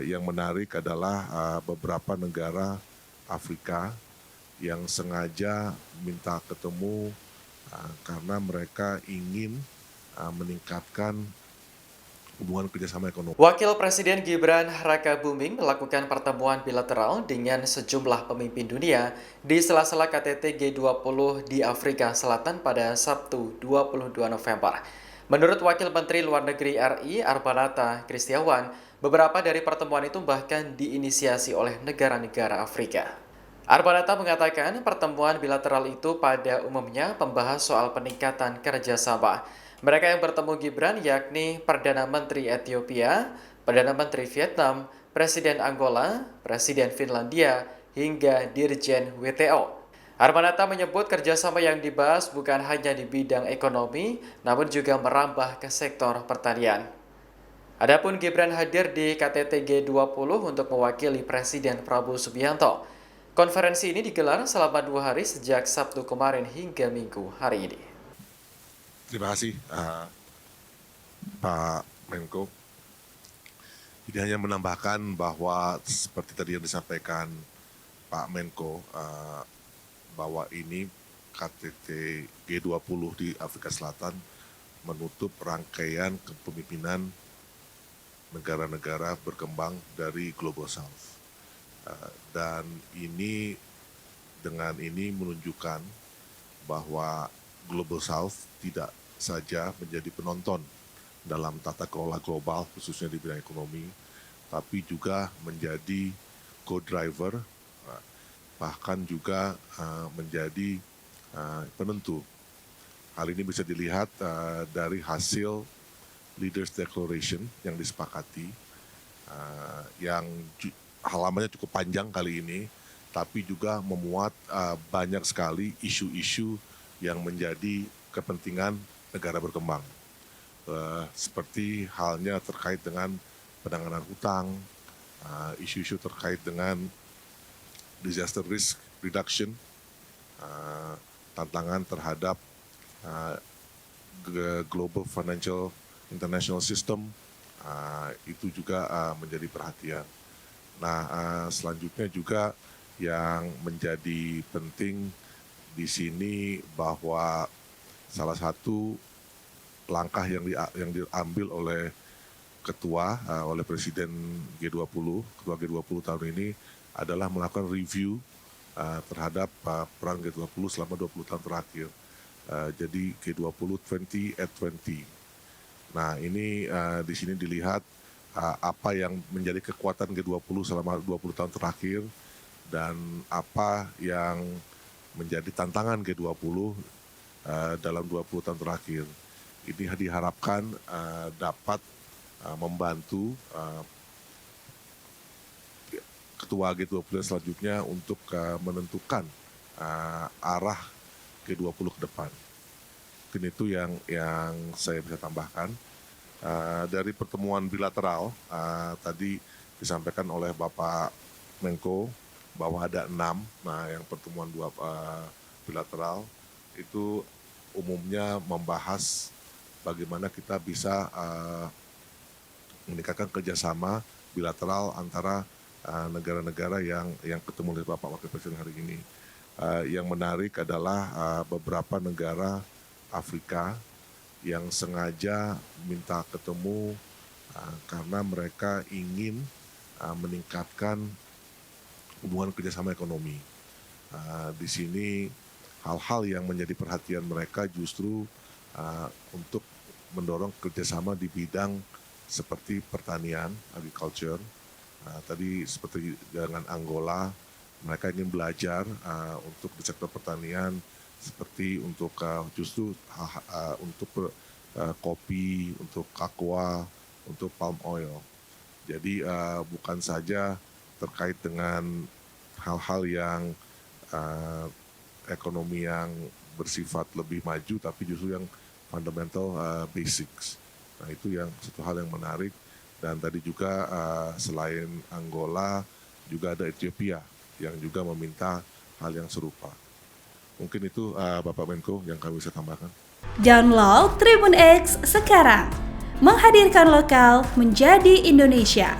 Yang menarik adalah beberapa negara Afrika yang sengaja minta ketemu karena mereka ingin meningkatkan hubungan kerjasama ekonomi. Wakil Presiden Gibran Rakabuming melakukan pertemuan bilateral dengan sejumlah pemimpin dunia di sela-sela KTT G20 di Afrika Selatan pada Sabtu 22 November. Menurut Wakil Menteri Luar Negeri RI Arbanata Kristiawan, beberapa dari pertemuan itu bahkan diinisiasi oleh negara-negara Afrika. Arbanata mengatakan pertemuan bilateral itu pada umumnya membahas soal peningkatan kerjasama. Mereka yang bertemu Gibran yakni Perdana Menteri Ethiopia, Perdana Menteri Vietnam, Presiden Angola, Presiden Finlandia, hingga Dirjen WTO. Arbanata menyebut kerjasama yang dibahas bukan hanya di bidang ekonomi, namun juga merambah ke sektor pertanian. Adapun Gibran hadir di KTT G20 untuk mewakili Presiden Prabowo Subianto. Konferensi ini digelar selama 2 hari sejak Sabtu kemarin hingga Minggu hari ini. Terima kasih Pak Menko. Ini hanya menambahkan bahwa seperti tadi yang disampaikan Pak Menko, bahwa ini KTT G20 di Afrika Selatan menutup rangkaian kepemimpinan negara-negara berkembang dari Global South. Dan ini dengan ini menunjukkan bahwa Global South tidak saja menjadi penonton dalam tata kelola global khususnya di bidang ekonomi, tapi juga menjadi co-driver, bahkan juga menjadi penentu. Hal ini bisa dilihat dari hasil Leaders Declaration yang disepakati, yang halamannya cukup panjang kali ini, tapi juga memuat banyak sekali isu-isu yang menjadi kepentingan negara berkembang. Seperti halnya terkait dengan penanganan hutang, isu-isu terkait dengan disaster risk reduction, tantangan terhadap global financial international system, itu juga menjadi perhatian. Nah, selanjutnya juga yang menjadi penting di sini bahwa salah satu langkah yang diambil oleh oleh Presiden G20, Ketua G20 tahun ini adalah melakukan review terhadap peran G20 selama 20 tahun terakhir. Jadi G20 20 at 20. Nah, ini di sini dilihat apa yang menjadi kekuatan G20 selama 20 tahun terakhir dan apa yang menjadi tantangan G20 dalam 20 tahun terakhir. Ini diharapkan dapat membantu Ketua G20 selanjutnya untuk menentukan arah G20 ke depan. Mungkin itu yang saya bisa tambahkan. Dari pertemuan bilateral tadi disampaikan oleh Bapak Menko bahwa ada 6. Nah, yang pertemuan bilateral itu umumnya membahas bagaimana kita bisa meningkatkan kerjasama bilateral antara negara-negara yang ketemu oleh Bapak Wakil Presiden hari ini. Yang menarik adalah beberapa negara Afrika yang sengaja minta ketemu karena mereka ingin meningkatkan hubungan kerjasama ekonomi. Di sini hal-hal yang menjadi perhatian mereka justru untuk mendorong kerjasama di bidang seperti pertanian, agriculture. Tadi seperti dengan Angola, mereka ingin belajar untuk di sektor pertanian seperti untuk justru untuk kopi, untuk kakao, untuk palm oil. Jadi bukan saja terkait dengan hal-hal yang ekonomi yang bersifat lebih maju, tapi justru yang fundamental basics. Nah, itu yang satu hal yang menarik. Dan tadi juga selain Angola juga ada Ethiopia yang juga meminta hal yang serupa. Mungkin itu Bapak Menko yang kami bisa tambahkan. Download Tribun X sekarang, menghadirkan lokal menjadi Indonesia.